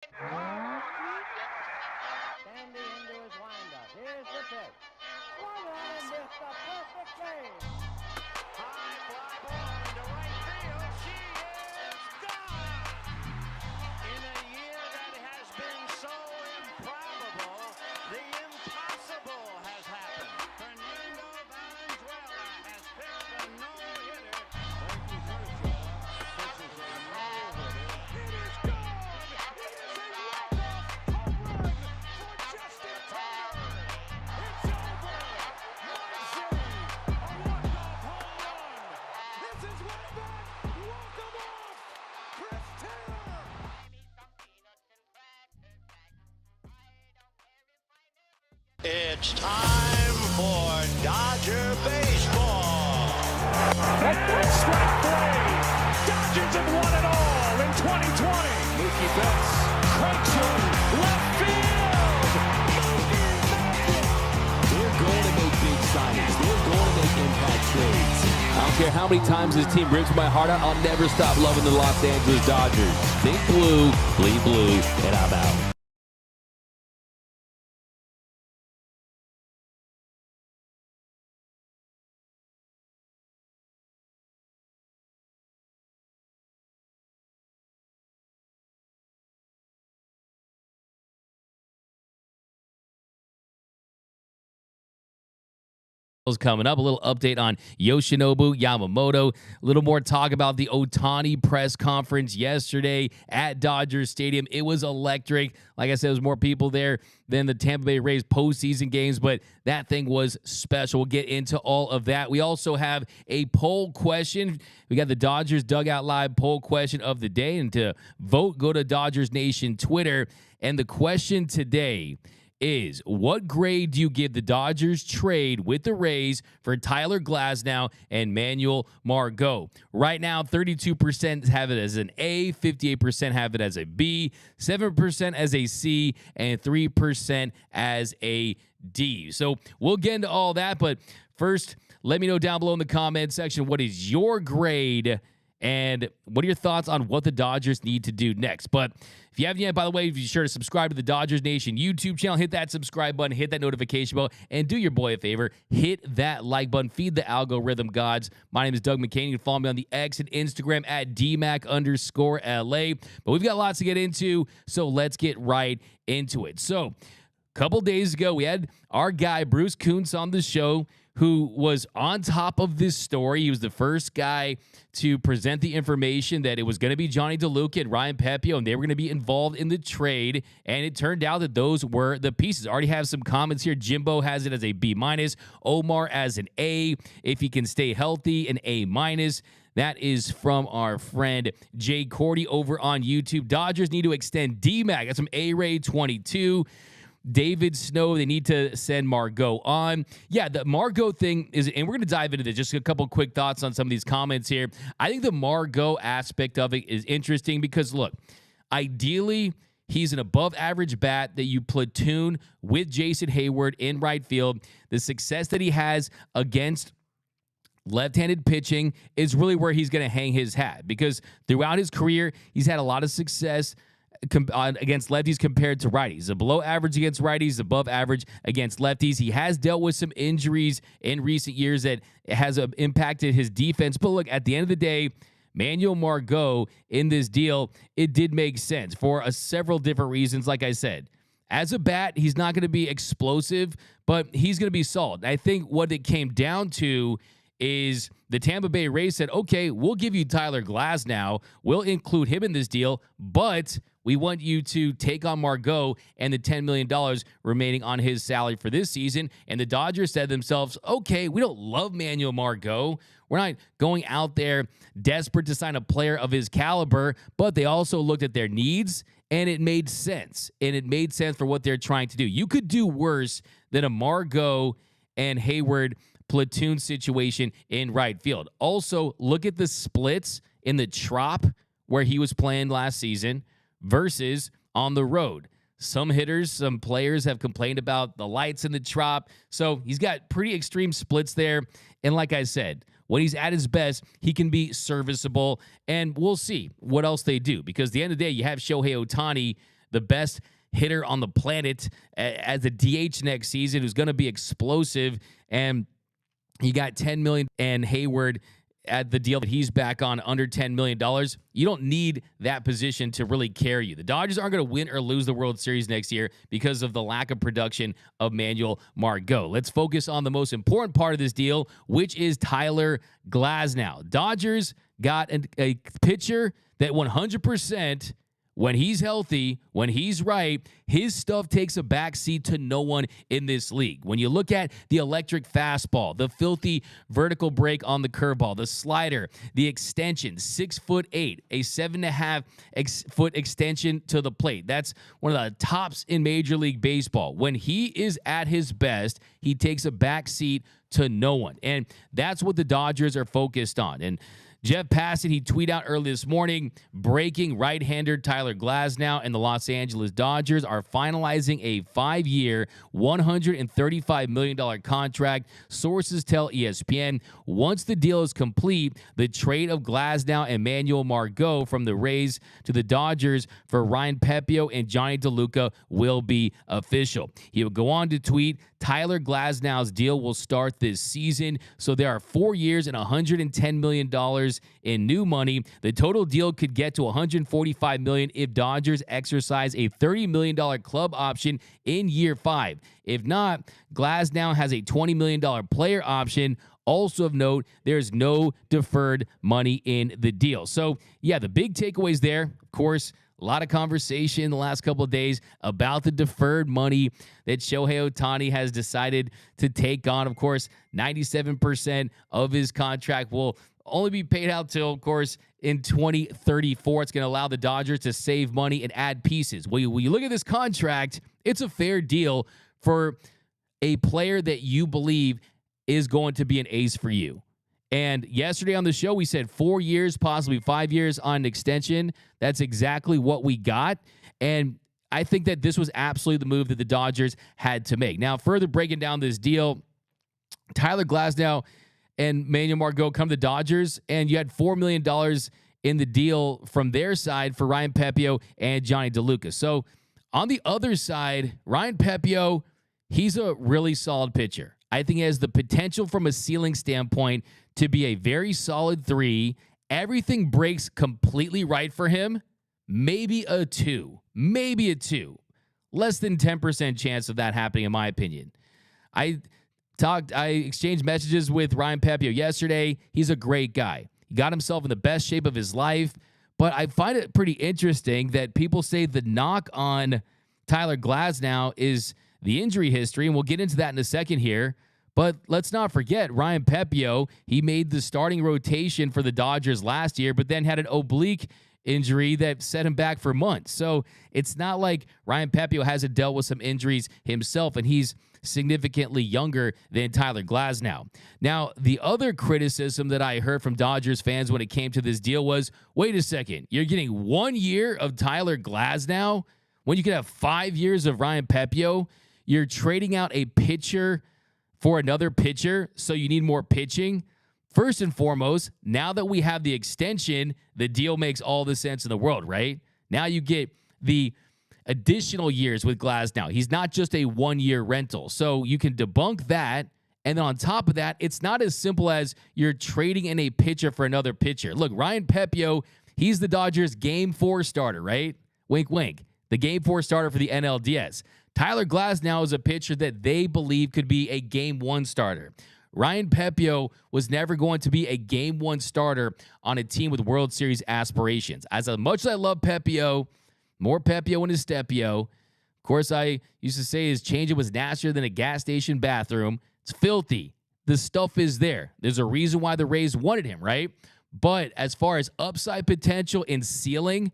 Sandy into his windup. Here's the pitch. Swung on and missed a perfect game. High fly ball into right field. She is gone. In a year that has been so improbable, the impossible has happened. Fernando Valenzuela has pitched a no-hitter. Frankie Kershaw pitches a no-hitter. It is gone. It is a walk-off home run for Justin Turner. It's over. One city, a walk-off home run. This is way back. Walk 'em off. Chris Taylor. It's time for Dodger baseball. Strike three. Dodgers have won it all in 2020. Mookie Betts cranks one left field. Mookie Betts. They're going to make big signings. They're going to make impact trades. I don't care how many times this team rips my heart out, I'll never stop loving the Los Angeles Dodgers. Think blue, bleed blue, and I'm out. Coming up, a little update on Yoshinobu Yamamoto, a little more talk about the Ohtani press conference yesterday at Dodger Stadium. It was electric. Like I said, there was more people there than the Tampa Bay Rays postseason games, but that thing was special. We'll get into all of that. We also have a poll question. We got the Dodgers Dugout Live poll question of the day, and to vote, go to Dodgers Nation Twitter. And the question today is, what grade do you give the Dodgers trade with the Rays for Tyler Glasnow and Manuel Margot? Right now, 32% have it as an A, 58% have it as a B, 7% as a C, and 3% as a D. So we'll get into all that, but first, let me know down below in the comment section, what is your grade and what are your thoughts on what the Dodgers need to do next? But if you haven't yet, by the way, be sure to subscribe to the Dodgers Nation YouTube channel. Hit that subscribe button, hit that notification bell, and do your boy a favor. Hit that like button. Feed the algorithm gods. My name is Doug McKain. You can follow me on the X and Instagram at DMAC_LA. But we've got lots to get into, so let's get right into it. So a couple days ago, we had our guy, Bruce Kuntz, on the show, who was on top of this story. He was the first guy to present the information that it was going to be Johnny DeLuca and Ryan Pepio, and they were going to be involved in the trade. And it turned out that those were the pieces. I already have some comments here. Jimbo has it as a B-. Omar as an A. If he can stay healthy, an A-. That is from our friend Jay Cordy over on YouTube. Dodgers need to extend D-Mac. That's from A-Ray 22. David Snow, they need to send Margot on. Yeah, the Margot thing is, and we're going to dive into this. Just a couple quick thoughts on some of these comments here. I think the Margot aspect of it is interesting because, look, ideally, he's an above-average bat that you platoon with Jason Hayward in right field. The success that he has against left-handed pitching is really where he's going to hang his hat, because throughout his career, he's had a lot of success against lefties compared to righties. A below average against righties, above average against lefties. He has dealt with some injuries in recent years that has impacted his defense. But look, at the end of the day, Manuel Margot in this deal, it did make sense for several different reasons. Like I said, as a bat, he's not going to be explosive, but he's going to be solid. I think what it came down to is the Tampa Bay Rays said, okay, we'll give you Tyler Glasnow. We'll include him in this deal, but we want you to take on Margot and the $10 million remaining on his salary for this season. And the Dodgers said themselves, okay, we don't love Manuel Margot. We're not going out there desperate to sign a player of his caliber, but they also looked at their needs, and it made sense. And it made sense for what they're trying to do. You could do worse than a Margot and Hayward platoon situation in right field. Also, look at the splits in the Trop where he was playing last season versus on the road. Some hitters, some players have complained about the lights in the Trop. So he's got pretty extreme splits there. And like I said, when he's at his best, he can be serviceable. And we'll see what else they do. Because at the end of the day, you have Shohei Ohtani the best hitter on the planet as a DH next season, who's going to be explosive. And you got $10 million and Hayward at the deal that he's back on under $10 million. You don't need that position to really carry you. The Dodgers aren't going to win or lose the World Series next year because of the lack of production of Manuel Margot. Let's focus on the most important part of this deal, which is Tyler Glasnow. Dodgers got a pitcher that 100%, when he's healthy, when he's right, his stuff takes a backseat to no one in this league. When you look at the electric fastball, the filthy vertical break on the curveball, the slider, the extension, 6'8", a 7.5-foot extension to the plate. That's one of the tops in Major League Baseball. When he is at his best, he takes a backseat to no one. And that's what the Dodgers are focused on. And Jeff Passan, he tweeted out early this morning, breaking right-hander Tyler Glasnow and the Los Angeles Dodgers are finalizing a 5-year, $135 million contract. Sources tell ESPN once the deal is complete, the trade of Glasnow and Manuel Margot from the Rays to the Dodgers for Ryan Pepiot and Johnny DeLuca will be official. He will go on to tweet, Tyler Glasnow's deal will start this season, so there are 4 years and $110 million in new money. The total deal could get to $145 million if Dodgers exercise a $30 million club option in year 5. If not, Glasnow has a $20 million player option. Also of note, there's no deferred money in the deal. So, yeah, the big takeaways there, of course, a lot of conversation in the last couple of days about the deferred money that Shohei Ohtani has decided to take on. Of course, 97% of his contract will only be paid out till, of course, in 2034. It's going to allow the Dodgers to save money and add pieces. When you look at this contract, it's a fair deal for a player that you believe is going to be an ace for you. And yesterday on the show, we said 4 years, possibly 5 years on an extension. That's exactly what we got. And I think that this was absolutely the move that the Dodgers had to make. Now, further breaking down this deal, Tyler Glasnow and Manuel Margot come to the Dodgers, and you had $4 million in the deal from their side for Ryan Pepiot and Johnny DeLuca. So on the other side, Ryan Pepiot, he's a really solid pitcher. I think he has the potential from a ceiling standpoint to be a very solid 3. Everything breaks completely right for him. Maybe a 2. Less than 10% chance of that happening, in my opinion. I exchanged messages with Ryan Pepiot yesterday. He's a great guy. He got himself in the best shape of his life. But I find it pretty interesting that people say the knock on Tyler Glasnow is the injury history, and we'll get into that in a second here. But let's not forget, Ryan Pepiot, he made the starting rotation for the Dodgers last year, but then had an oblique injury that set him back for months. So it's not like Ryan Pepiot hasn't dealt with some injuries himself, and he's significantly younger than Tyler Glasnow. Now, the other criticism that I heard from Dodgers fans when it came to this deal was, wait a second, you're getting 1 year of Tyler Glasnow when you could have 5 years of Ryan Pepiot? You're trading out a pitcher for another pitcher, so you need more pitching. First and foremost, now that we have the extension, the deal makes all the sense in the world, right? Now you get the additional years with Glasnow. He's not just a 1-year rental. So you can debunk that. And then on top of that, it's not as simple as you're trading in a pitcher for another pitcher. Look, Ryan Pepiot, he's the Dodgers Game 4 starter, right? Wink, wink. The Game 4 starter for the NLDS. Tyler Glasnow is a pitcher that they believe could be a Game 1 starter. Ryan Pepiot was never going to be a Game 1 starter on a team with World Series aspirations. As much as I love Pepiot, more Pepiot in his Stepio. Of course, I used to say his changeup was nastier than a gas station bathroom. It's filthy. The stuff is there. There's a reason why the Rays wanted him, right? But as far as upside potential and ceiling,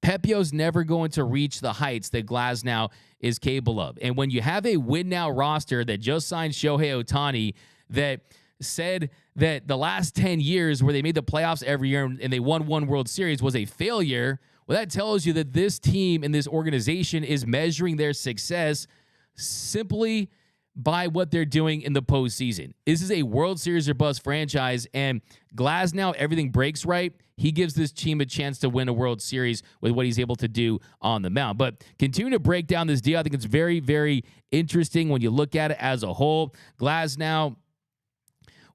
Pepiot's never going to reach the heights that Glasnow is capable of. And when you have a win-now roster that just signed Shohei Ohtani, that said that the last 10 years where they made the playoffs every year and they won one World Series was a failure, well, that tells you that this team and this organization is measuring their success simply by what they're doing in the postseason. This is a World Series or bust franchise, and Glasnow, everything breaks right. He gives this team a chance to win a World Series with what he's able to do on the mound. But continue to break down this deal. I think it's very, very interesting when you look at it as a whole. Glasnow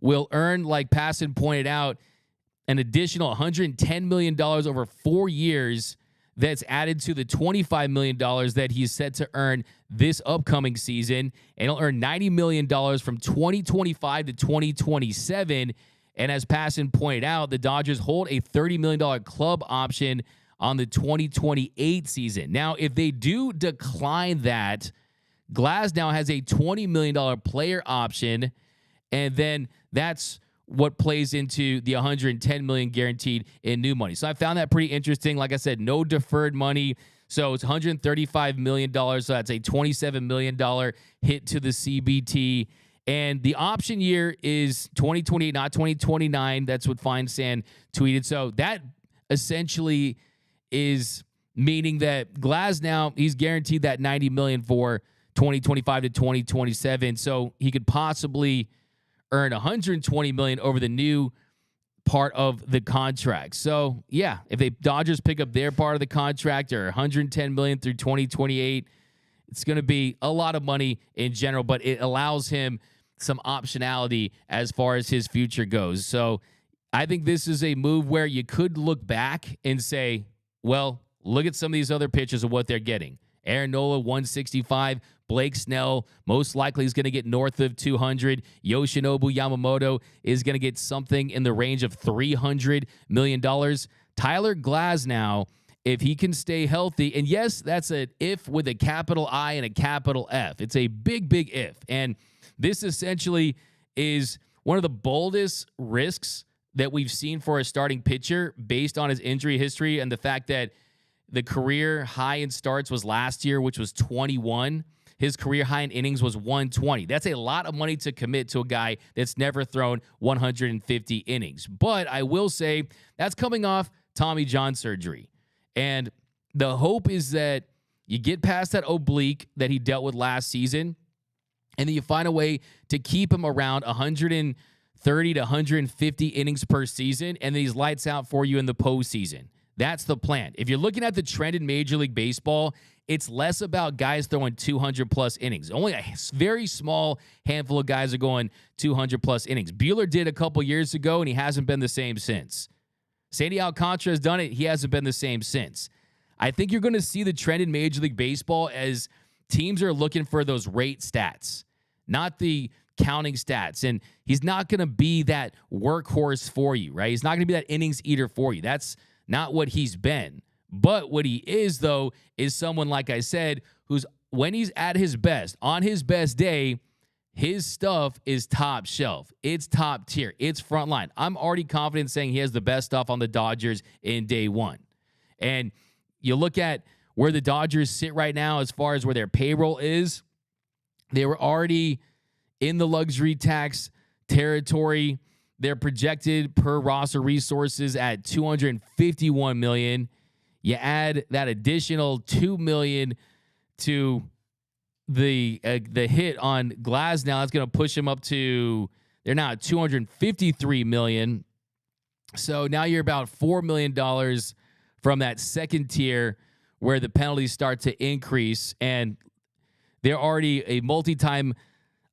will earn, like Passon pointed out, an additional $110 million over 4 years. That's added to the $25 million that he's set to earn this upcoming season. And he'll earn $90 million from 2025 to 2027. And as Passon pointed out, the Dodgers hold a $30 million club option on the 2028 season. Now, if they do decline that, Glasnow has a $20 million player option, and then that's what plays into the $110 million guaranteed in new money. So I found that pretty interesting. Like I said, no deferred money. So it's $135 million. So that's a $27 million hit to the CBT. And the option year is 2028, not 2029. That's what FineSand tweeted. So that essentially is meaning that Glasnow, he's guaranteed that $90 million for 2025 to 2027. So he could possibly earn $120 million over the new part of the contract. So, yeah, if the Dodgers pick up their part of the contract, or $110 million through 2028, it's going to be a lot of money in general, but it allows him some optionality as far as his future goes. So, I think this is a move where you could look back and say, well, look at some of these other pitchers and what they're getting. Aaron Nola, 165. Blake Snell, most likely, is going to get north of 200. Yoshinobu Yamamoto is going to get something in the range of $300 million. Tyler Glasnow, if he can stay healthy, and yes, that's an if with a capital I and a capital F. It's a big, big if. And this essentially is one of the boldest risks that we've seen for a starting pitcher based on his injury history and the fact that the career high in starts was last year, which was 21. His career high in innings was 120. That's a lot of money to commit to a guy that's never thrown 150 innings. But I will say that's coming off Tommy John surgery. And the hope is that you get past that oblique that he dealt with last season, and then you find a way to keep him around 130 to 150 innings per season, and then he's lights out for you in the postseason. That's the plan. If you're looking at the trend in Major League Baseball, it's less about guys throwing 200-plus innings. Only a very small handful of guys are going 200-plus innings. Buehler did a couple years ago, and he hasn't been the same since. Sandy Alcantara has done it. He hasn't been the same since. I think you're going to see the trend in Major League Baseball as teams are looking for those rate stats, not the counting stats. And he's not going to be that workhorse for you, right? He's not going to be that innings eater for you. That's not what he's been. But what he is, though, is someone, like I said, who's, when he's at his best, on his best day, his stuff is top shelf. It's top tier. It's front line. I'm already confident saying he has the best stuff on the Dodgers in day one. And you look at where the Dodgers sit right now as far as where their payroll is, they were already in the luxury tax territory. They're projected per roster resources at $251 million. You add that additional $2 million to the hit on Glasnow. That's going to push him up to, they're now at $253 million. So now you're about $4 million from that second tier where the penalties start to increase, and they're already a multi-time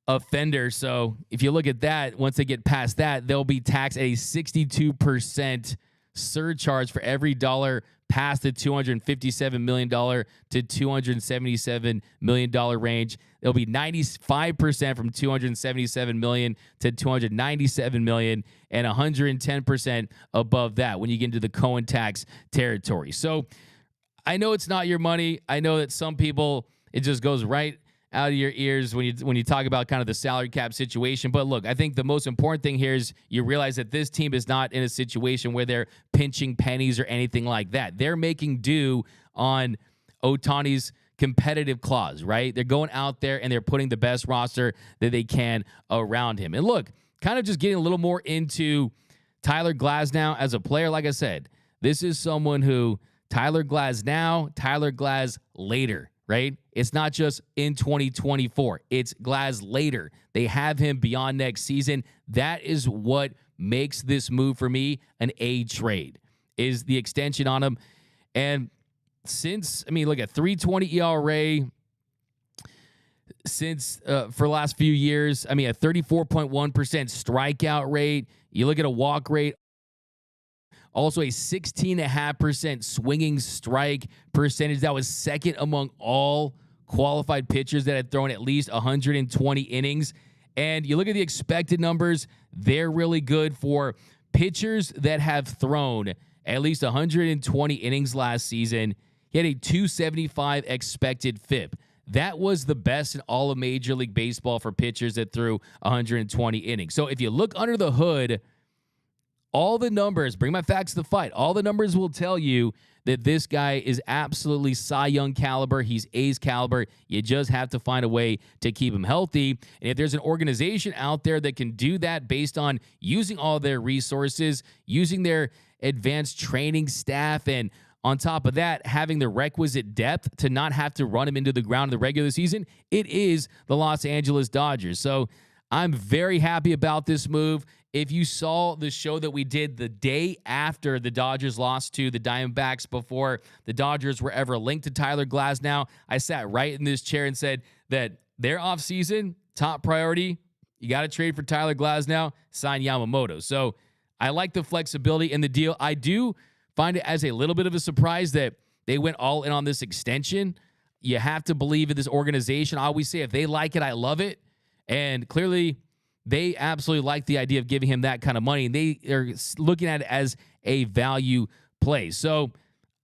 offender. So if you look at that, once they get past that, they'll be taxed at a 62% surcharge for every dollar past the $257 million to $277 million range. It'll be 95% from $277 million to $297 million, and 110% above that when you get into the Cohen tax territory. So I know it's not your money. I know that some people, it just goes right out of your ears when you talk about kind of the salary cap situation. But look, I think the most important thing here is you realize that this team is not in a situation where they're pinching pennies or anything like that. They're making do on Ohtani's competitive clause, right? They're going out there and they're putting the best roster that they can around him. And look, kind of just getting a little more into Tyler Glasnow as a player. Like I said, this is someone who Tyler Glasnow, Tyler Glas later, right? It's not just in 2024. It's Glas later. They have him beyond next season. That is what makes this move for me an A trade, is the extension on him. And since, look at 3.20 ERA since for the last few years. A 34.1% strikeout rate. You look at a walk rate, also a 16.5% swinging strike percentage. That was second among all qualified pitchers that had thrown at least 120 innings. And you look at the expected numbers, they're really good for pitchers that have thrown at least 120 innings last season. He had a 275 expected FIP. That was the best in all of Major League Baseball for pitchers that threw 120 innings. So if you look under the hood, all the numbers, bring my facts to the fight, all the numbers will tell you that this guy is absolutely Cy Young caliber. He's A's caliber. You just have to find a way to keep him healthy. And if there's an organization out there that can do that based on using all their resources, using their advanced training staff, and on top of that, having the requisite depth to not have to run him into the ground in the regular season, it is the Los Angeles Dodgers. So I'm very happy about this move. If you saw the show that we did the day after the Dodgers lost to the Diamondbacks, before the Dodgers were ever linked to Tyler Glasnow, I sat right in this chair and said that their offseason top priority, you got to trade for Tyler Glasnow, sign Yamamoto. So I like the flexibility in the deal. I do find it as a little bit of a surprise that they went all in on this extension. You have to believe in this organization. I always say, if they like it, I love it. And clearly, they absolutely like the idea of giving him that kind of money, and they are looking at it as a value play. So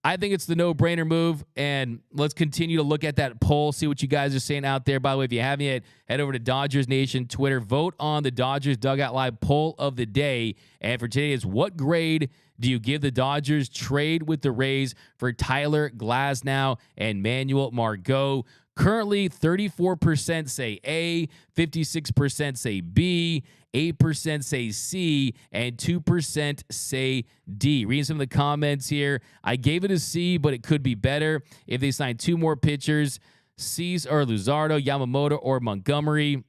I think it's the no-brainer move, and let's continue to look at that poll, see what you guys are saying out there. By the way, if you haven't yet, head over to Dodgers Nation Twitter. Vote on the Dodgers Dugout Live poll of the day. And for today is, what grade do you give the Dodgers trade with the Rays for Tyler Glasnow and Manuel Margot? Currently, 34% say A, 56% say B, 8% say C, and 2% say D. Reading some of the comments here, I gave it a C, but it could be better if they sign two more pitchers. C's are Luzardo, Yamamoto, or Montgomery.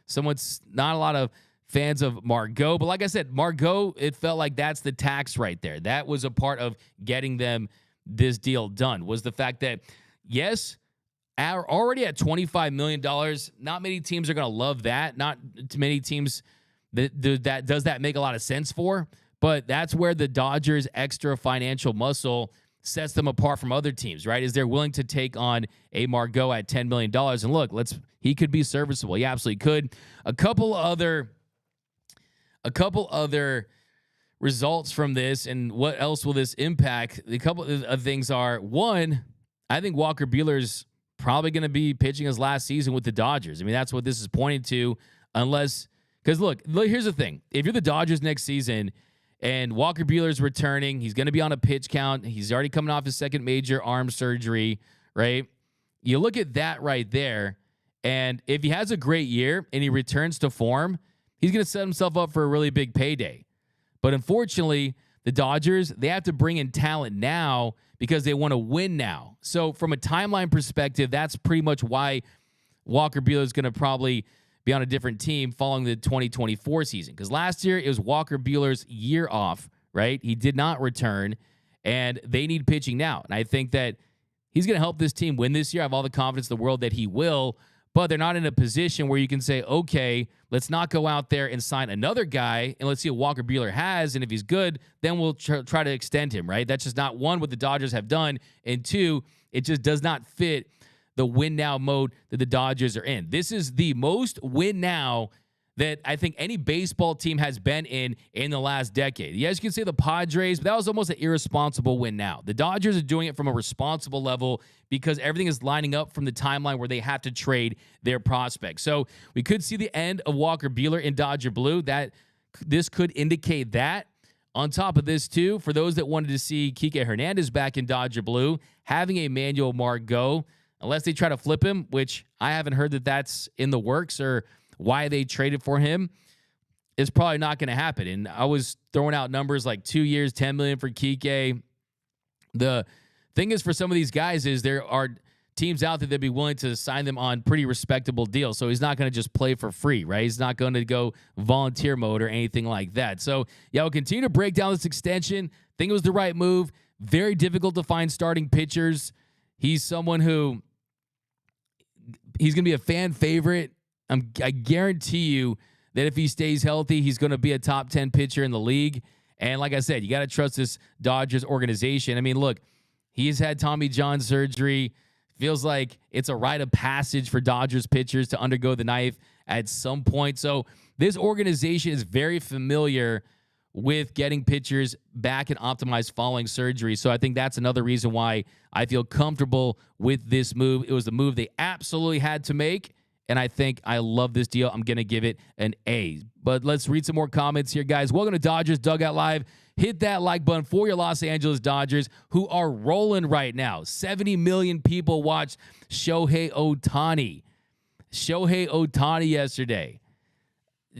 Someone's not a lot of fans of Margot, but like I said, Margot, it felt like that's the tax right there. That was a part of getting them this deal done, was the fact that, yes, already at $25 million, not many teams are going to love that. Not too many teams that does that make a lot of sense for. But that's where the Dodgers' extra financial muscle sets them apart from other teams, right? Is they're willing to take on a Margot at $10 million. And look, he could be serviceable. He absolutely could. A couple other results from this, and what else will this impact? A couple of things are, one, I think Walker Buehler's probably going to be pitching his last season with the Dodgers. That's what this is pointing to, because look, here's the thing. If you're the Dodgers next season and Walker Buehler's returning, he's going to be on a pitch count. He's already coming off his second major arm surgery, right? You look at that right there, and if he has a great year and he returns to form, he's going to set himself up for a really big payday. But unfortunately, the Dodgers, they have to bring in talent now because they want to win now. So from a timeline perspective, that's pretty much why Walker Buehler is going to probably be on a different team following the 2024 season. Because last year, it was Walker Buehler's year off, right? He did not return, and they need pitching now. And I think that he's going to help this team win this year. I have all the confidence in the world that he will, but they're not in a position where you can say, okay, let's not go out there and sign another guy, and let's see what Walker Buehler has, and if he's good, then we'll try to extend him, right? That's just not, one, what the Dodgers have done, and two, it just does not fit the win-now mode that the Dodgers are in. This is the most win-now that I think any baseball team has been in the last decade. Yes, you can say the Padres, but that was almost an irresponsible win now. The Dodgers are doing it from a responsible level because everything is lining up from the timeline where they have to trade their prospects. So we could see the end of Walker Buehler in Dodger Blue. This could indicate that. On top of this, too, for those that wanted to see Kike Hernandez back in Dodger Blue, having a Manuel Margot, unless they try to flip him, which I haven't heard that that's in the works or why they traded for him, is probably not going to happen. And I was throwing out numbers like 2 years, $10 million for Kike. The thing is, for some of these guys, is there are teams out there that'd be willing to sign them on pretty respectable deals. So he's not going to just play for free, right? He's not going to go volunteer mode or anything like that. So, yeah, we'll continue to break down this extension. Think it was the right move. Very difficult to find starting pitchers. He's someone who he's going to be a fan favorite. I guarantee you that if he stays healthy, he's going to be a top 10 pitcher in the league. And like I said, you got to trust this Dodgers organization. I mean, look, he's had Tommy John surgery. Feels like it's a rite of passage for Dodgers pitchers to undergo the knife at some point. So this organization is very familiar with getting pitchers back and optimized following surgery. So I think that's another reason why I feel comfortable with this move. It was the move they absolutely had to make, and I think I love this deal. I'm going to give it an A. But let's read some more comments here, guys. Welcome to Dodgers Dugout Live. Hit that like button for your Los Angeles Dodgers, who are rolling right now. 70 million people watched Shohei Ohtani. Shohei Ohtani yesterday.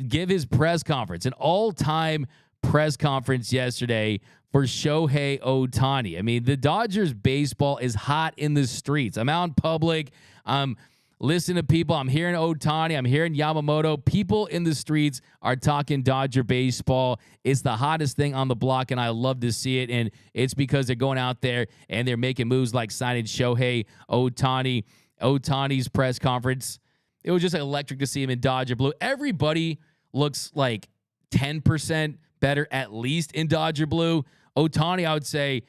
Give his press conference, an all-time press conference yesterday for Shohei Ohtani. I mean, the Dodgers baseball is hot in the streets. I'm out in public. I'm listening to people. I'm hearing Ohtani. I'm hearing Yamamoto. People in the streets are talking Dodger baseball. It's the hottest thing on the block, and I love to see it. And it's because they're going out there and they're making moves like signing Shohei Ohtani. Ohtani's press conference, it was just electric to see him in Dodger blue. Everybody looks like 10% better at least in Dodger blue. Ohtani, I would say,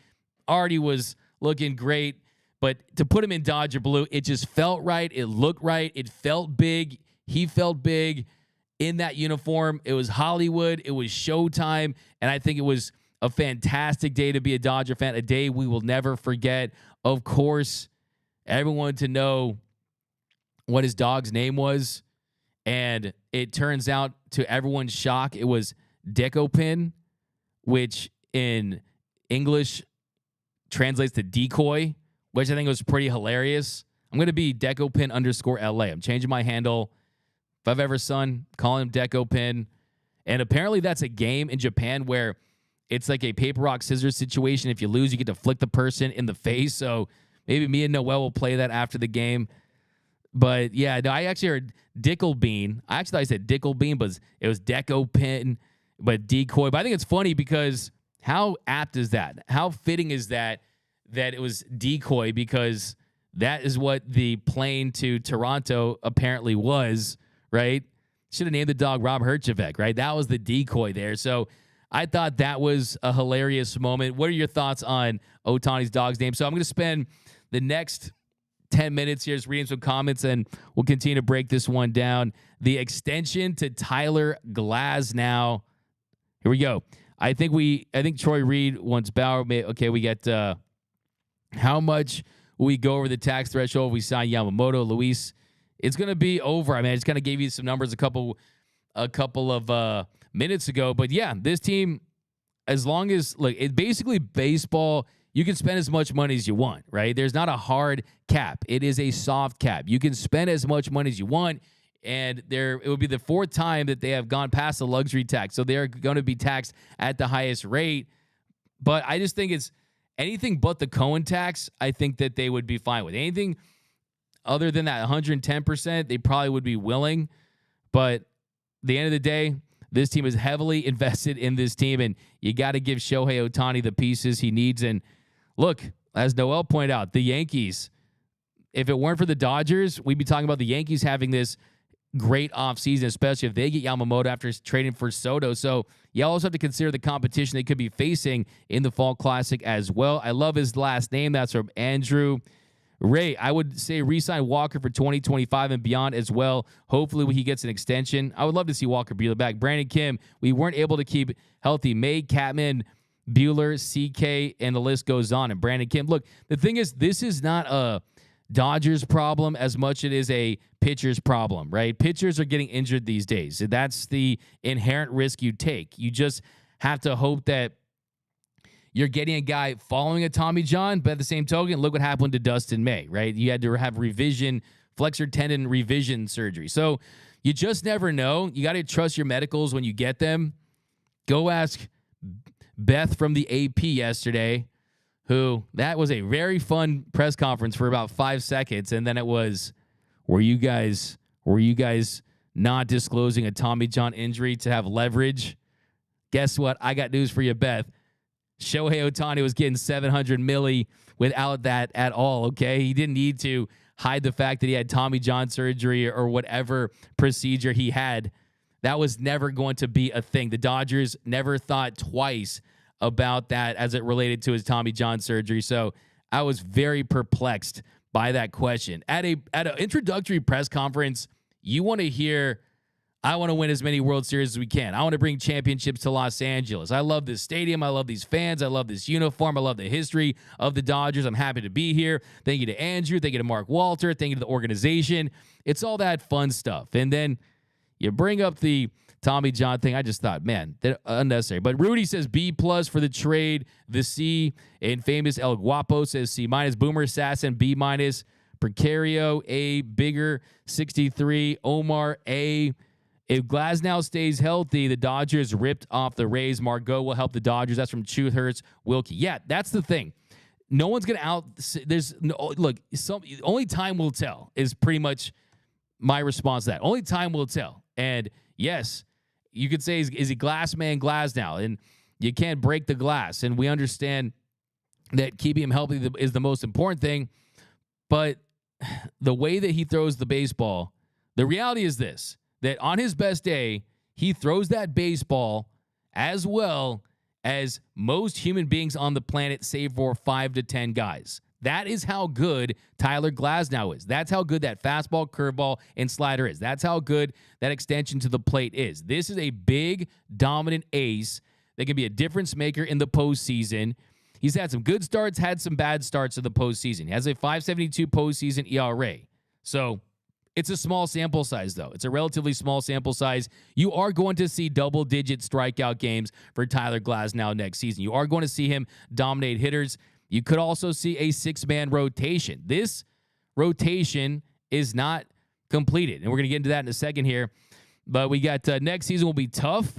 already was looking great. But to put him in Dodger blue, it just felt right. It looked right. It felt big. He felt big in that uniform. It was Hollywood. It was showtime. And I think it was a fantastic day to be a Dodger fan, a day we will never forget. Of course, everyone wanted to know what his dog's name was. And it turns out, to everyone's shock, it was Decopin, which in English translates to decoy, which I think was pretty hilarious. I'm going to be Decopin_LA. I'm changing my handle. If I've ever son, call him Decopin. And apparently that's a game in Japan where it's like a paper, rock, scissors situation. If you lose, you get to flick the person in the face. So maybe me and Noel will play that after the game. But yeah, no, I actually heard Dicklebean. I actually thought I said Dicklebean, but it was Decopin, but decoy. But I think it's funny because how apt is that? How fitting is that it was decoy, because that is what the plane to Toronto apparently was, right? Should have named the dog Rob Herjavec, right? That was the decoy there. So I thought that was a hilarious moment. What are your thoughts on Ohtani's dog's name? So I'm going to spend the next 10 minutes here just reading some comments, and we'll continue to break this one down. The extension to Tyler Glasnow. Here we go. I think Troy Reed wants Bauer. Okay, we get how much will we go over the tax threshold if we sign Yamamoto, Luis? It's going to be over. I mean, I just kind of gave you some numbers a couple of minutes ago. But yeah, this team, as long as, look, it basically baseball, you can spend as much money as you want, right? There's not a hard cap. It is a soft cap. You can spend as much money as you want, and it will be the fourth time that they have gone past the luxury tax. So they're going to be taxed at the highest rate. But I just think it's anything but the Cohen tax. I think that they would be fine with anything other than that 110%. They probably would be willing. But at the end of the day, this team is heavily invested in this team, and you got to give Shohei Ohtani the pieces he needs. And look, as Noel pointed out, the Yankees, if it weren't for the Dodgers, we'd be talking about the Yankees having this great offseason, especially if they get Yamamoto after trading for Soto. So you also have to consider the competition they could be facing in the Fall Classic as well. I love his last name. That's from Andrew Ray. I would say re-sign Walker for 2025 and beyond as well. Hopefully he gets an extension. I would love to see Walker Buehler back. Brandon Kim, we weren't able to keep healthy May, Catman, Buehler, CK, and the list goes on. And Brandon Kim, look, the thing is, this is not a Dodgers problem as much it is a pitcher's problem, right? Pitchers are getting injured these days. That's the inherent risk you take. You just have to hope that you're getting a guy following a Tommy John, but at the same token, look what happened to Dustin May, right? You had to have flexor tendon revision surgery. So you just never know. You got to trust your medicals when you get them. Go ask Beth from the AP yesterday, who that was a very fun press conference for about 5 seconds, and then it was, were you guys not disclosing a Tommy John injury to have leverage? Guess what? I got news for you, Beth. Shohei Ohtani was getting $700 million without that at all, okay? He didn't need to hide the fact that he had Tommy John surgery or whatever procedure he had. That was never going to be a thing. The Dodgers never thought twice about that as it related to his Tommy John surgery. So I was very perplexed by that question. At an introductory press conference, you want to hear, I want to win as many World Series as we can. I want to bring championships to Los Angeles. I love this stadium. I love these fans. I love this uniform. I love the history of the Dodgers. I'm happy to be here. Thank you to Andrew. Thank you to Mark Walter. Thank you to the organization. It's all that fun stuff. And then you bring up the Tommy John thing. I just thought, man, they're unnecessary. But Rudy says B+ for the trade. The C in famous El Guapo says C-. Boomer Assassin B-. Precario A. Bigger 63. Omar A. If Glasnow stays healthy, the Dodgers ripped off the Rays. Margot will help the Dodgers. That's from Truth Hurts Wilkie. Yeah, that's the thing. No one's going to out. There's no, look, only time will tell is pretty much my response to that. Only time will tell. And yes, you could say, is he glass man Glasnow? And you can't break the glass. And we understand that keeping him healthy is the most important thing. But the way that he throws the baseball, the reality is this, that on his best day, he throws that baseball as well as most human beings on the planet, save for 5 to 10 guys. That is how good Tyler Glasnow is. That's how good that fastball, curveball, and slider is. That's how good that extension to the plate is. This is a big, dominant ace that can be a difference maker in the postseason. He's had some good starts, had some bad starts in the postseason. He has a 5.72 postseason ERA. So it's a small sample size, though. It's a relatively small sample size. You are going to see double-digit strikeout games for Tyler Glasnow next season. You are going to see him dominate hitters. You could also see a 6-man rotation. This rotation is not completed, and we're going to get into that in a second here. But we got next season will be tough.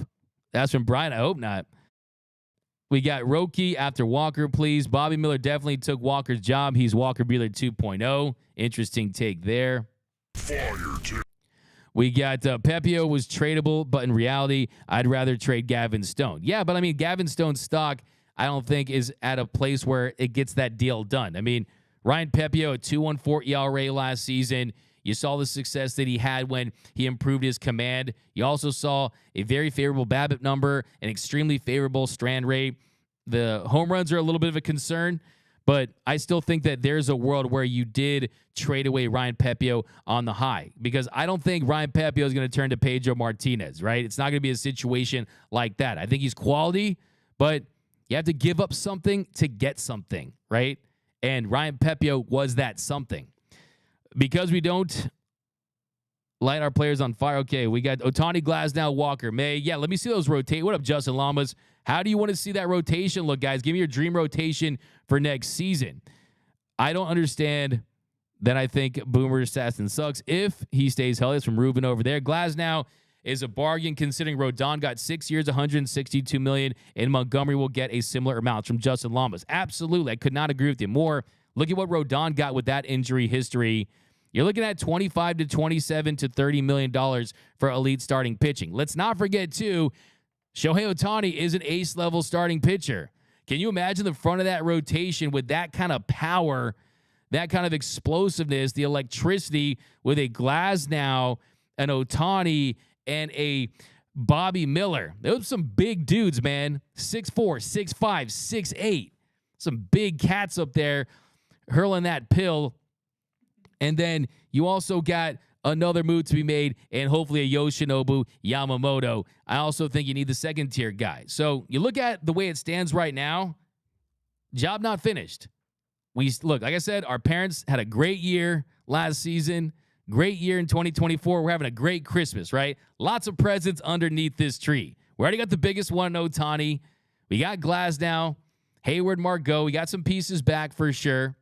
That's from Brian. I hope not. We got Roki after Walker, please. Bobby Miller definitely took Walker's job. He's Walker Buehler 2.0. Interesting take there. We got Pepio was tradable, but in reality, I'd rather trade Gavin Stone. Yeah, but I mean, Gavin Stone's stock, I don't think is at a place where it gets that deal done. I mean, Ryan Pepio, a 2.14 ERA last season. You saw the success that he had when he improved his command. You also saw a very favorable BABIP number, an extremely favorable strand rate. The home runs are a little bit of a concern, but I still think that there's a world where you did trade away Ryan Pepio on the high, because I don't think Ryan Pepio is going to turn to Pedro Martinez, right? It's not going to be a situation like that. I think he's quality, but you have to give up something to get something, right? And Ryan Pepio was that something. Because we don't light our players on fire. Okay, we got Ohtani, Glasnow, Walker, May. Yeah, let me see those rotate. What up, Justin Lamas? How do you want to see that rotation look, guys? Give me your dream rotation for next season. I don't understand that I think Boomer Assassin sucks if he stays healthy. It's from Ruben over there. Glasnow is a bargain considering Rodon got 6 years, $162 million, and Montgomery will get a similar amount. From Justin Lamas. Absolutely. I could not agree with you more. Look at what Rodon got with that injury history. You're looking at $25 to $27 to $30 million for elite starting pitching. Let's not forget, too, Shohei Ohtani is an ace-level starting pitcher. Can you imagine the front of that rotation with that kind of power, that kind of explosiveness, the electricity with a Glasnow, an Ohtani, and a Bobby Miller? Those are some big dudes, man. 6'4", 6'5", 6'8". Some big cats up there hurling that pill. And then you also got another move to be made, and hopefully a Yoshinobu Yamamoto. I also think you need the second-tier guy. So you look at the way it stands right now, job not finished. Look, like I said, our parents had a great year last season, great year in 2024. We're having a great Christmas, right? Lots of presents underneath this tree. We already got the biggest one in Ohtani. We got Glasnow, Hayward, Margot. We got some pieces back for sure.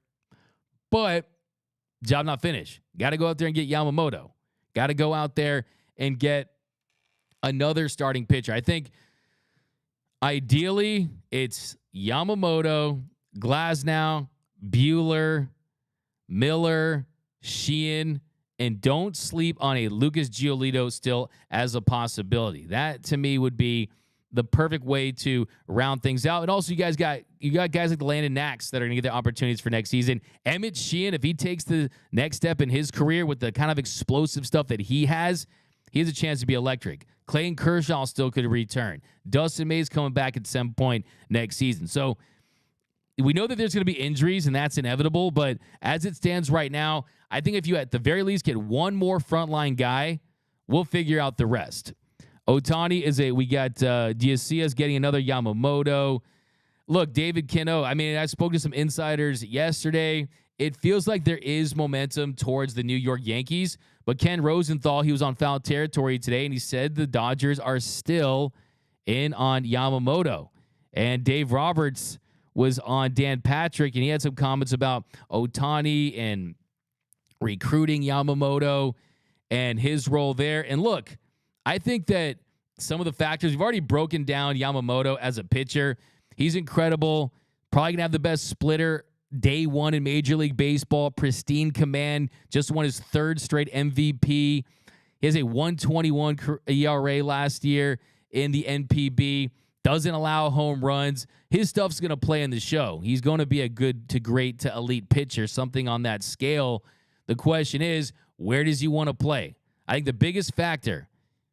But job not finished. Got to go out there and get Yamamoto. Got to go out there and get another starting pitcher. I think ideally it's Yamamoto, Glasnow, Bueller, Miller, Sheehan, and don't sleep on a Lucas Giolito still as a possibility. That to me would be the perfect way to round things out. And also, you got guys like the Landon Knacks that are going to get their opportunities for next season. Emmett Sheehan, if he takes the next step in his career with the kind of explosive stuff that he has a chance to be electric. Clayton Kershaw still could return. Dustin May's coming back at some point next season. So we know that there's going to be injuries, and that's inevitable. But as it stands right now, I think if you at the very least get one more frontline guy, we'll figure out the rest. Ohtani we got Diaz getting another Yamamoto. Look, David Cano, I spoke to some insiders yesterday. It feels like there is momentum towards the New York Yankees, but Ken Rosenthal, he was on foul territory today, and he said the Dodgers are still in on Yamamoto. And Dave Roberts was on Dan Patrick, and he had some comments about Ohtani and recruiting Yamamoto and his role there. And look, I think that some of the factors, we've already broken down Yamamoto as a pitcher. He's incredible. Probably going to have the best splitter day one in Major League Baseball. Pristine command. Just won his third straight MVP. He has a 1.21 ERA last year in the NPB. Doesn't allow home runs. His stuff's going to play in the show. He's going to be a good to great to elite pitcher, something on that scale. The question is, where does he want to play? I think the biggest factor,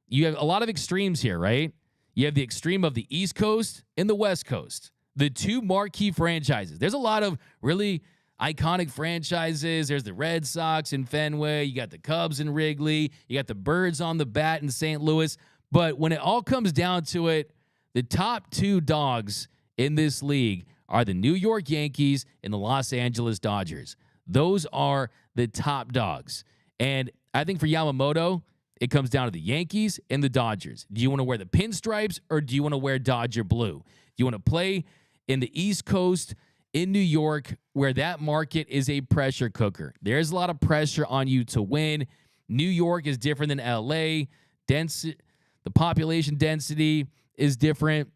you have a lot of extremes here, right? You have the extreme of the East Coast and the West Coast, the two marquee franchises. There's a lot of really iconic franchises. There's the Red Sox in Fenway. You got the Cubs in Wrigley. You got the Birds on the bat in St. Louis. But when it all comes down to it, the top two dogs in this league are the New York Yankees and the Los Angeles Dodgers. Those are the top dogs. And I think for Yamamoto, it comes down to the Yankees and the Dodgers. Do you want to wear the pinstripes or do you want to wear Dodger blue? Do you want to play in the East Coast in New York where that market is a pressure cooker? There's a lot of pressure on you to win. New York is different than LA. The population density is different.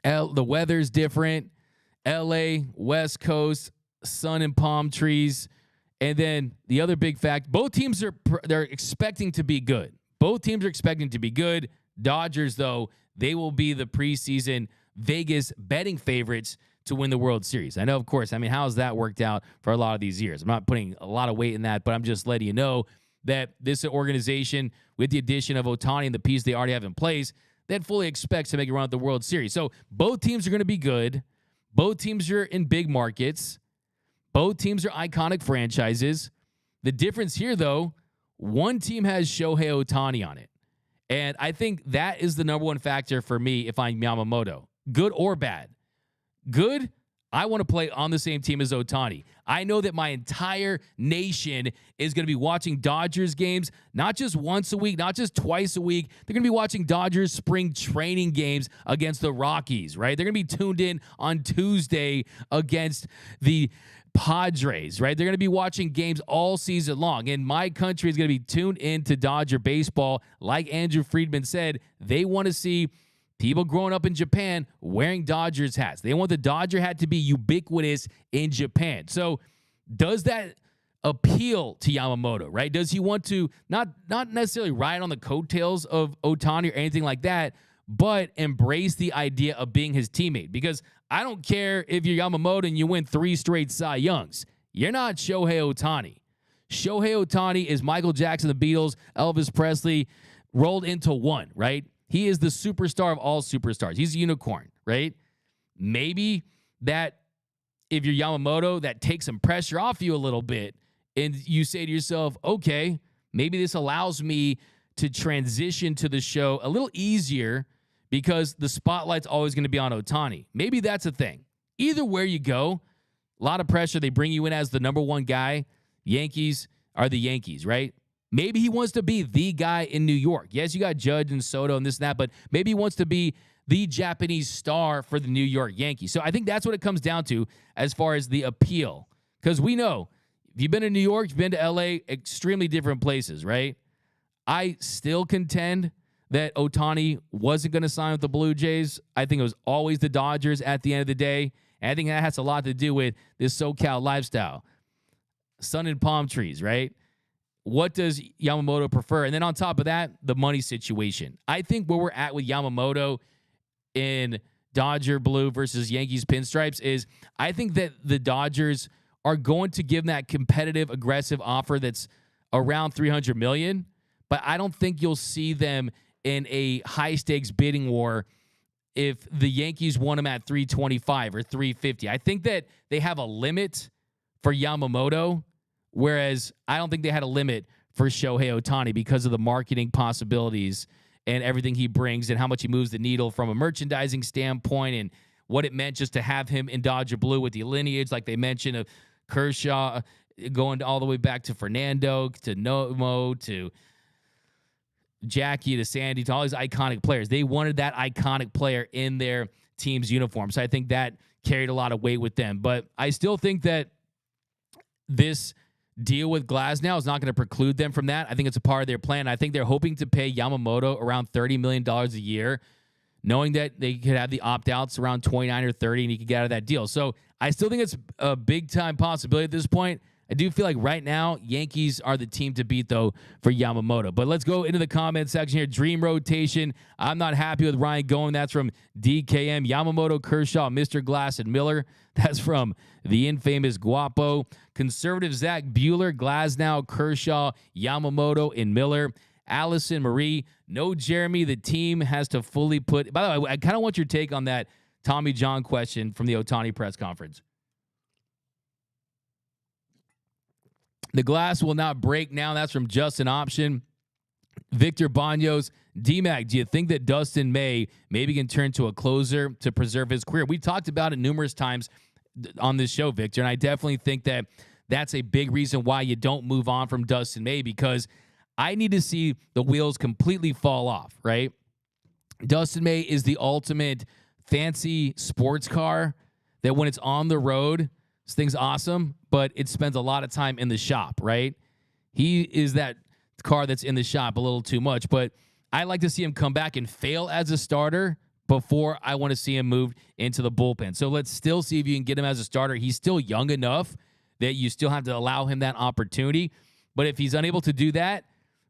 The weather's different. LA, West Coast, sun and palm trees. And then the other big fact, both teams they're expecting to be good. Both teams are expecting to be good. Dodgers, though, they will be the preseason Vegas betting favorites to win the World Series. I know, of course, how has that worked out for a lot of these years? I'm not putting a lot of weight in that, but I'm just letting you know that this organization, with the addition of Ohtani and the piece they already have in place, that fully expects to make a run at the World Series. So both teams are going to be good. Both teams are in big markets. Both teams are iconic franchises. The difference here, though, one team has Shohei Ohtani on it. And I think that is the number one factor for me if I'm Yamamoto. Good or bad. Good, I want to play on the same team as Ohtani. I know that my entire nation is going to be watching Dodgers games, not just once a week, not just twice a week. They're going to be watching Dodgers spring training games against the Rockies, right? They're going to be tuned in on Tuesday against the Padres, right? They're going to be watching games all season long. And my country is going to be tuned into Dodger baseball. Like Andrew Friedman said, they want to see people growing up in Japan wearing Dodgers hats. They want the Dodger hat to be ubiquitous in Japan. So does that appeal to Yamamoto, right? Does he want to not necessarily ride on the coattails of Ohtani or anything like that, but embrace the idea of being his teammate? Because I don't care if you're Yamamoto and you win 3 straight Cy Youngs. You're not Shohei Ohtani. Shohei Ohtani is Michael Jackson, the Beatles, Elvis Presley rolled into one, right? He is the superstar of all superstars. He's a unicorn, right? Maybe that if you're Yamamoto, that takes some pressure off you a little bit, and you say to yourself, okay, maybe this allows me to transition to the show a little easier because the spotlight's always going to be on Ohtani. Maybe that's a thing. Either where you go, a lot of pressure. They bring you in as the number one guy. Yankees are the Yankees, right? Maybe he wants to be the guy in New York. Yes, you got Judge and Soto and this and that, but maybe he wants to be the Japanese star for the New York Yankees. So I think that's what it comes down to as far as the appeal. Because we know, if you've been to New York, you've been to LA, extremely different places, right? I still contend that Ohtani wasn't going to sign with the Blue Jays. I think it was always the Dodgers at the end of the day. And I think that has a lot to do with this SoCal lifestyle. Sun and palm trees, right? What does Yamamoto prefer? And then on top of that, the money situation. I think where we're at with Yamamoto in Dodger blue versus Yankees pinstripes is I think that the Dodgers are going to give that competitive, aggressive offer that's around $300 million, but I don't think you'll see them in a high-stakes bidding war if the Yankees want him at 325 or 350. I think that they have a limit for Yamamoto, whereas I don't think they had a limit for Shohei Ohtani because of the marketing possibilities and everything he brings and how much he moves the needle from a merchandising standpoint and what it meant just to have him in Dodger blue with the lineage, like they mentioned, of Kershaw going all the way back to Fernando, to Nomo, to Jackie, to Sandy, to all these iconic players. They wanted that iconic player in their team's uniform. So I think that carried a lot of weight with them. But I still think that this deal with Glasnow is not going to preclude them from that. I think it's a part of their plan. I think they're hoping to pay Yamamoto around $30 million a year, knowing that they could have the opt-outs around 29 or 30 and he could get out of that deal. So I still think it's a big-time possibility at this point. I do feel like right now, Yankees are the team to beat, though, for Yamamoto. But let's go into the comment section here. Dream rotation. I'm not happy with Ryan going. That's from DKM. Yamamoto, Kershaw, Mr. Glass, and Miller. That's from the infamous Guapo. Conservative Zach Bueller, Glasnow, Kershaw, Yamamoto, and Miller. Allison Marie. No Jeremy. The team has to fully put... By the way, I kind of want your take on that Tommy John question from the Ohtani press conference. The glass will not break now. That's from Justin Option. Victor Banos. D-Mac, do you think that Dustin May maybe can turn to a closer to preserve his career? We talked about it numerous times on this show, Victor, and I definitely think that that's a big reason why you don't move on from Dustin May, because I need to see the wheels completely fall off, right? Dustin May is the ultimate fancy sports car that when it's on the road, this thing's awesome, but it spends a lot of time in the shop, right? He is that car that's in the shop a little too much, but I like to see him come back and fail as a starter before I want to see him moved into the bullpen. So let's still see if you can get him as a starter. He's still young enough that you still have to allow him that opportunity. But if he's unable to do that,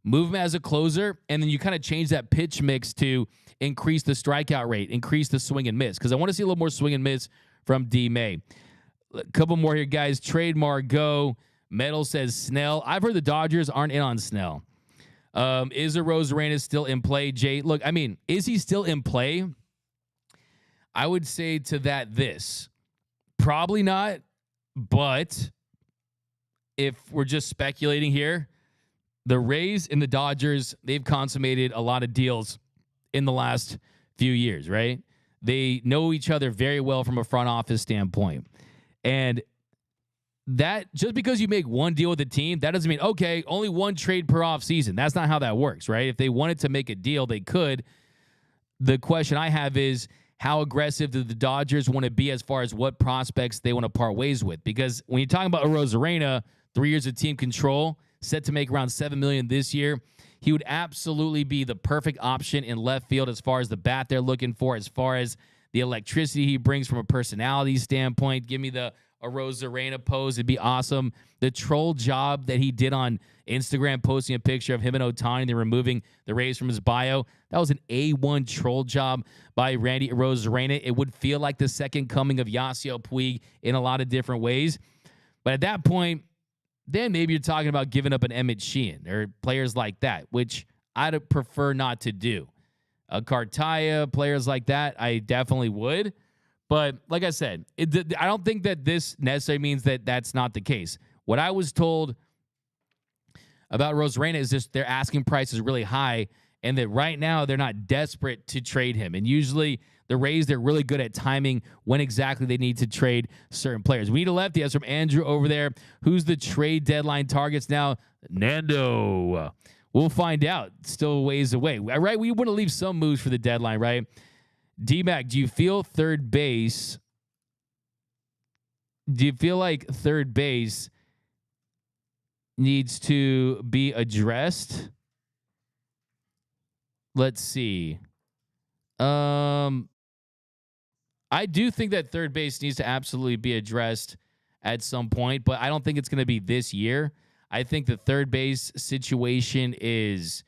move him as a closer, and then you kind of change that pitch mix to increase the strikeout rate, increase the swing and miss, because I want to see a little more swing and miss from D. May. A couple more here, guys. Trade Margot. Metal says Snell. I've heard the Dodgers aren't in on Snell. Is Arozarena still in play, Jay? Look, I mean, is he still in play? I would say to that this. Probably not, but if we're just speculating here, the Rays and the Dodgers, they've consummated a lot of deals in the last few years, right? They know each other very well from a front office standpoint. And that just because you make one deal with a team, that doesn't mean, okay, only one trade per off season. That's not how that works, right? If they wanted to make a deal, they could. The question I have is, how aggressive do the Dodgers want to be as far as what prospects they want to part ways with? Because when you're talking about Arozarena, 3 years of team control, set to make around $7 million this year, he would absolutely be the perfect option in left field as far as the bat they're looking for, as far as the electricity he brings from a personality standpoint. Give me the Arozarena pose. It'd be awesome. The troll job that he did on Instagram, posting a picture of him and Ohtani and then removing the Rays from his bio, that was an A1 troll job by Randy Arozarena. It would feel like the second coming of Yasiel Puig in a lot of different ways. But at that point, then maybe you're talking about giving up an Emmett Sheehan or players like that, which I'd prefer not to do. Cartaya, players like that, I definitely would. But like I said, I don't think that this necessarily means that that's not the case. What I was told about Arozarena is just their asking price is really high and that right now they're not desperate to trade him. And usually the Rays, they're really good at timing when exactly they need to trade certain players. We need a lefty. That's from Andrew over there. Who's the trade deadline targets now? Nando. We'll find out. Still a ways away. Right? We want to leave some moves for the deadline, right? D-Mac, do you feel third base? Do you feel like third base needs to be addressed? Let's see. I do think that third base needs to absolutely be addressed at some point, but I don't think it's going to be this year. I think the third base situation is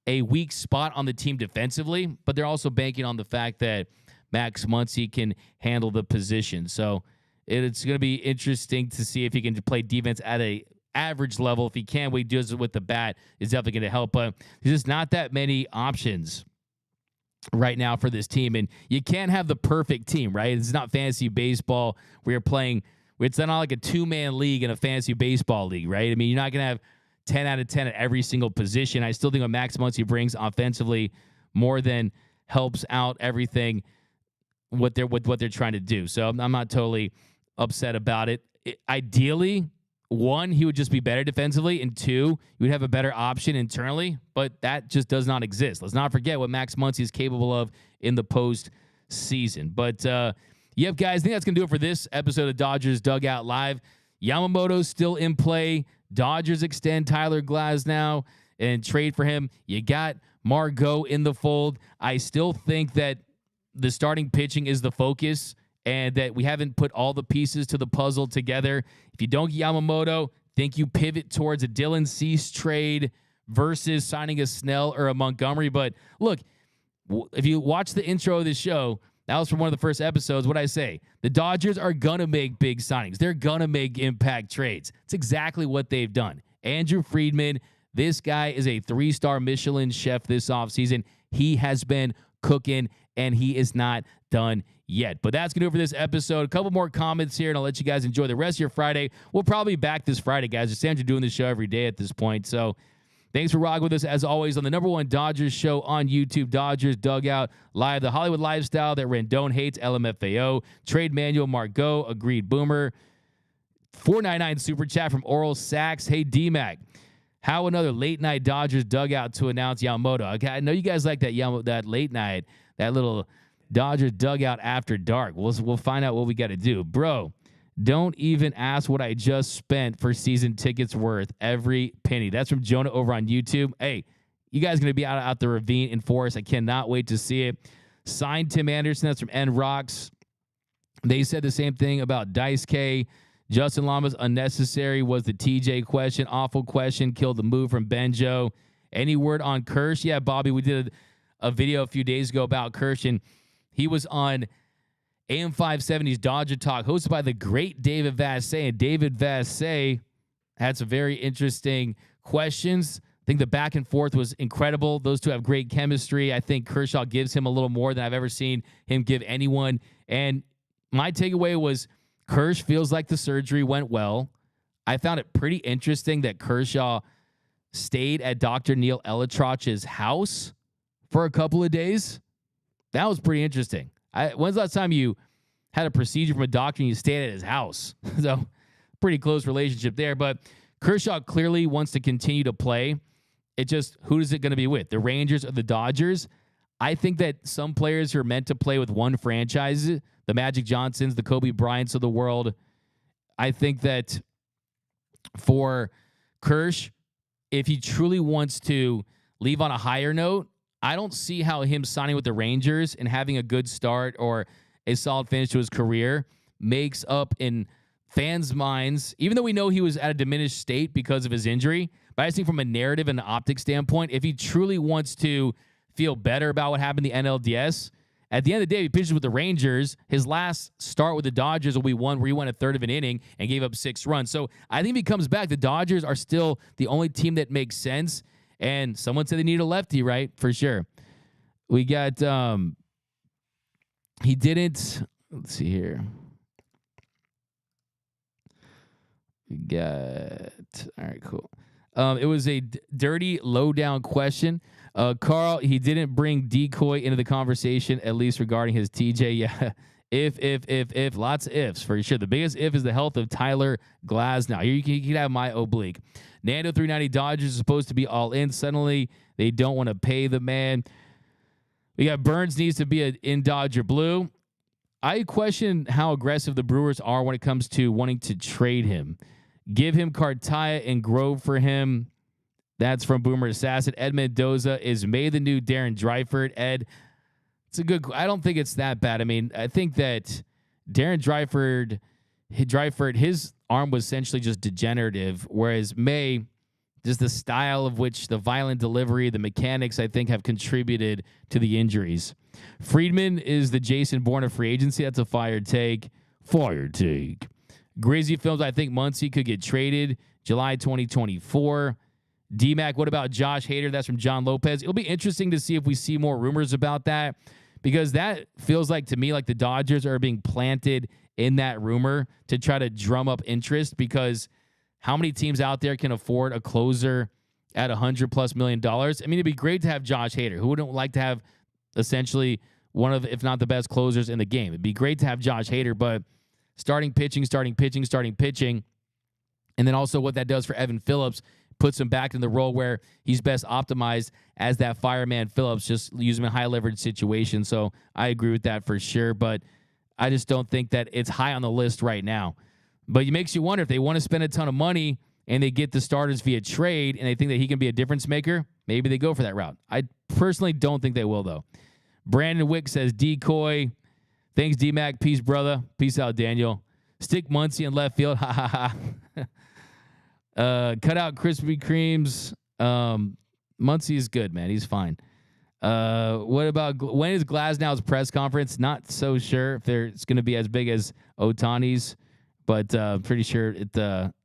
a weak spot on the team defensively, but they're also banking on the fact that Max Muncy can handle the position. So it's going to be interesting to see if he can play defense at a average level. If he can, what he does with the bat is definitely going to help. But there's just not that many options right now for this team. And you can't have the perfect team, right? It's not fantasy baseball where you're playing. It's not like a two-man league in a fantasy baseball league, right? I mean, you're not going to have 10 out of 10 at every single position. I still think what Max Muncy brings offensively more than helps out everything what they're trying to do. So I'm not totally upset about it. Ideally, one, he would just be better defensively, and two, you would have a better option internally, but that just does not exist. Let's not forget what Max Muncy is capable of in the postseason. But, yep, guys, I think that's going to do it for this episode of Dodgers Dugout Live. Yamamoto's still in play. Dodgers extend Tyler Glasnow and trade for him. You got Margot in the fold. I still think that the starting pitching is the focus and that we haven't put all the pieces to the puzzle together. If you don't get Yamamoto, think you pivot towards a Dylan Cease trade versus signing a Snell or a Montgomery. But look, if you watch the intro of this show, that was from one of the first episodes. What I say, the Dodgers are going to make big signings. They're going to make impact trades. It's exactly what they've done. Andrew Friedman, this guy is a 3-star Michelin chef this offseason. He has been cooking, and he is not done yet. But that's going to do it for this episode. A couple more comments here, and I'll let you guys enjoy the rest of your Friday. We'll probably be back this Friday, guys. Sam's doing this show every day at this point. So thanks for rocking with us, as always, on the #1 Dodgers show on YouTube, Dodgers Dugout Live, the Hollywood lifestyle that Rendon hates, LMFAO, Trade Manual, Margot, Agreed Boomer, 499 Super Chat from Oral Sacks. Hey, D-Mac, how another late-night Dodgers Dugout to announce Yamamoto? Okay, I know you guys like that late night, that little Dodgers Dugout after dark. We'll find out what we got to do. Bro, don't even ask what I just spent for season tickets worth. Every penny. That's from Jonah over on YouTube. Hey, you guys going to be out the ravine in Forest. I cannot wait to see it. Signed Tim Anderson. That's from N Rocks. They said the same thing about Dice K. Justin Llama's unnecessary was the TJ question. Awful question. Killed the move from Benjo. Any word on Kirsch? Yeah, Bobby, we did a video a few days ago about Kirsch, and he was on AM 570's Dodger Talk, hosted by the great David Vassay. And David Vassay had some very interesting questions. I think the back and forth was incredible. Those two have great chemistry. I think Kershaw gives him a little more than I've ever seen him give anyone. And my takeaway was Kersh feels like the surgery went well. I found it pretty interesting that Kershaw stayed at Dr. Neil Elitroch's house for a couple of days. That was pretty interesting. When's the last time you had a procedure from a doctor and you stayed at his house? So pretty close relationship there. But Kershaw clearly wants to continue to play. It just, who is it going to be with? The Rangers or the Dodgers? I think that some players are meant to play with one franchise, the Magic Johnsons, the Kobe Bryants of the world. I think that for Kersh, if he truly wants to leave on a higher note, I don't see how him signing with the Rangers and having a good start or a solid finish to his career makes up in fans' minds, even though we know he was at a diminished state because of his injury. But I just think from a narrative and an optic standpoint, if he truly wants to feel better about what happened in the NLDS, at the end of the day, he pitches with the Rangers. His last start with the Dodgers will be one where he went a third of an inning and gave up 6 runs. So I think if he comes back, the Dodgers are still the only team that makes sense. And someone said they need a lefty, right? For sure. We got, he didn't, let's see here. We got, all right, cool. It was a dirty, low-down question. Carl, he didn't bring decoy into the conversation, at least regarding his TJ. Yeah, if, lots of ifs for sure. The biggest if is the health of Tyler Glasnow. Here you can have my oblique. Nando 390 Dodgers is supposed to be all in. Suddenly, they don't want to pay the man. We got Burns needs to be in Dodger blue. I question how aggressive the Brewers are when it comes to wanting to trade him. Give him Cartaya and Grove for him. That's from Boomer Assassin. Ed Mendoza is May the new Darren Dreifert. Ed, It's a good. I don't think it's that bad. I mean, I think that Darren Dryford, his arm was essentially just degenerative, whereas May, just the style of which the violent delivery, the mechanics, I think have contributed to the injuries. Friedman is the Jason Bourne of free agency. That's a fire take. Fire take. Grizzly Films, I think Muncy could get traded July 2024. DMAC, what about Josh Hader? That's from John Lopez. It'll be interesting to see if we see more rumors about that, because that feels like, to me, like the Dodgers are being planted in that rumor to try to drum up interest, because how many teams out there can afford a closer at $100+ million? I mean, it'd be great to have Josh Hader. Who wouldn't like to have essentially one of, if not the best closers in the game? It'd be great to have Josh Hader, but starting pitching, and then also what that does for Evan Phillips puts him back in the role where he's best optimized as that fireman Phillips, just use him in high leverage situations. So I agree with that for sure, but I just don't think that it's high on the list right now. But it makes you wonder, if they want to spend a ton of money and they get the starters via trade and they think that he can be a difference maker, maybe they go for that route. I personally don't think they will, though. Brandon Wick says, decoy. Thanks, D-Mac. Peace, brother. Peace out, Daniel. Stick Muncy in left field. Ha, ha, ha. Cut out Krispy Kremes. Muncy is good, man. He's fine. What about, when is Glasnow's press conference? Not so sure if it's going to be as big as Ohtani's, but pretty sure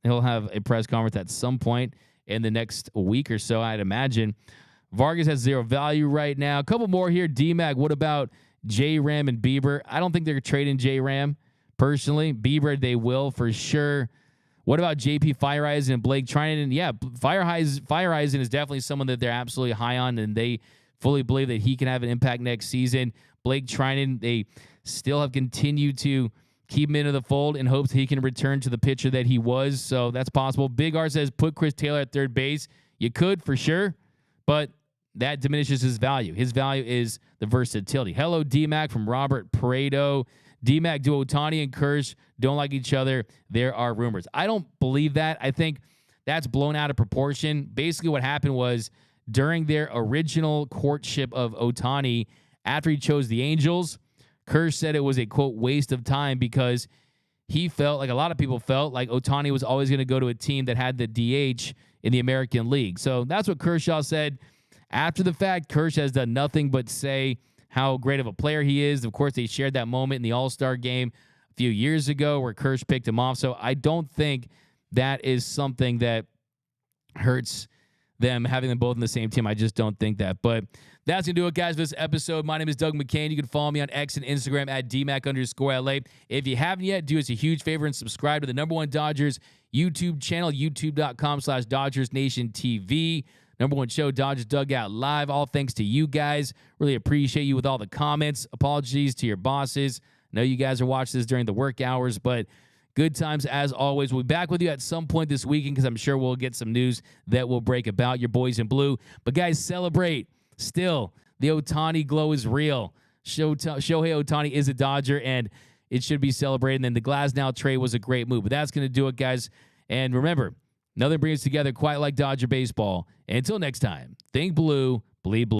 he'll have a press conference at some point in the next week or so, I'd imagine. Vargas has zero value right now. A couple more here. D-Mac, what about J-Ram and Bieber? I don't think they're trading J-Ram, personally. Bieber, they will for sure. What about JP Fireeisen and Blake Trinan? Yeah, Fireeisen is definitely someone that they're absolutely high on, and they fully believe that he can have an impact next season. Blake Trinan, they still have continued to keep him into the fold in hopes he can return to the pitcher that he was, so that's possible. Big R says, put Chris Taylor at third base. You could, for sure, but that diminishes his value. His value is the versatility. Hello, D-Mac from Robert Pareto. D-Mac, do Ohtani and Kersh don't like each other? There are rumors. I don't believe that. I think that's blown out of proportion. Basically, what happened was, during their original courtship of Ohtani, after he chose the Angels, Kersh said it was a, quote, waste of time, because he felt, like a lot of people felt, like Ohtani was always going to go to a team that had the DH in the American League. So that's what Kershaw said. After the fact, Kersh has done nothing but say how great of a player he is. Of course, they shared that moment in the All-Star game a few years ago where Kersh picked him off. So I don't think that is something that hurts them, having them both in the same team. I just don't think that. But that's going to do it, guys, for this episode. My name is Doug McKain. You can follow me on X and Instagram at DMAC_LA. If you haven't yet, do us a huge favor and subscribe to the #1 Dodgers YouTube channel, youtube.com/DodgersNationTV. #1 show, Dodgers Dugout Live. All thanks to you guys. Really appreciate you with all the comments. Apologies to your bosses. I know you guys are watching this during the work hours, but good times as always. We'll be back with you at some point this weekend, because I'm sure we'll get some news that will break about your boys in blue. But guys, celebrate. Still, the Ohtani glow is real. Shohei Ohtani is a Dodger, and it should be celebrated. And then the Glasnow trade was a great move. But that's going to do it, guys. And remember, nothing brings us together quite like Dodger baseball. And until next time, think blue, bleed blue.